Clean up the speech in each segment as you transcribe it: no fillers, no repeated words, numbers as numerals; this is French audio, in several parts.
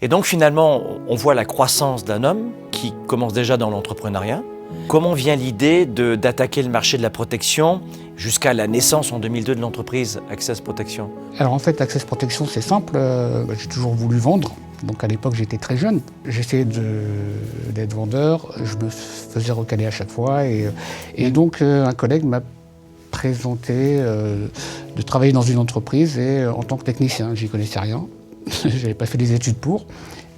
Et donc finalement, on voit la croissance d'un homme qui commence déjà dans l'entrepreneuriat. Comment vient l'idée d'attaquer le marché de la protection jusqu'à la naissance en 2002 de l'entreprise Access Protection? Alors en fait, Access Protection, c'est simple. J'ai toujours voulu vendre. Donc à l'époque, j'étais très jeune. J'essayais d'être vendeur. Je me faisais recaler à chaque fois. Et donc un collègue m'a présenté de travailler dans une entreprise et en tant que technicien. J'y connaissais rien. J'avais pas fait des études pour.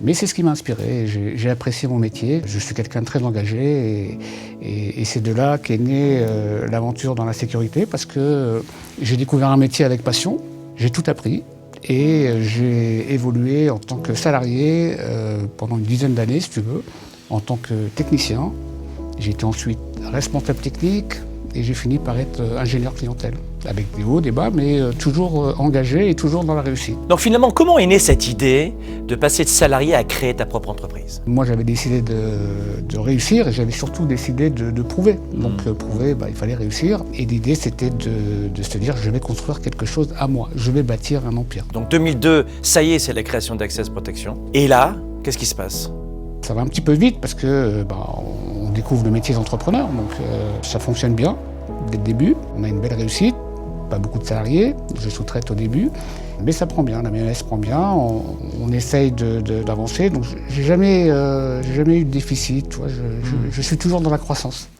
Mais c'est ce qui m'a inspiré. J'ai apprécié mon métier. Je suis quelqu'un de très engagé et c'est de là qu'est née l'aventure dans la sécurité parce que j'ai découvert un métier avec passion. J'ai tout appris et j'ai évolué en tant que salarié pendant une dizaine d'années, si tu veux, en tant que technicien. J'ai été ensuite responsable technique et j'ai fini par être ingénieur clientèle. Avec des hauts, des bas, mais toujours engagé et toujours dans la réussite. Donc finalement, comment est née cette idée de passer de salarié à créer ta propre entreprise? Moi, j'avais décidé de réussir et j'avais surtout décidé de prouver. Donc prouver, il fallait réussir. Et l'idée, c'était de se dire, je vais construire quelque chose à moi. Je vais bâtir un empire. Donc 2002, ça y est, c'est la création d'Access Protection. Et là, qu'est-ce qui se passe? Ça va un petit peu vite parce que on découvre le métier d'entrepreneur. Donc ça fonctionne bien dès le début. On a une belle réussite. Pas beaucoup de salariés, je sous-traite au début, mais ça prend bien, la MMS prend bien, on essaye d'avancer, donc j'ai jamais eu de déficit, tu vois, je suis toujours dans la croissance.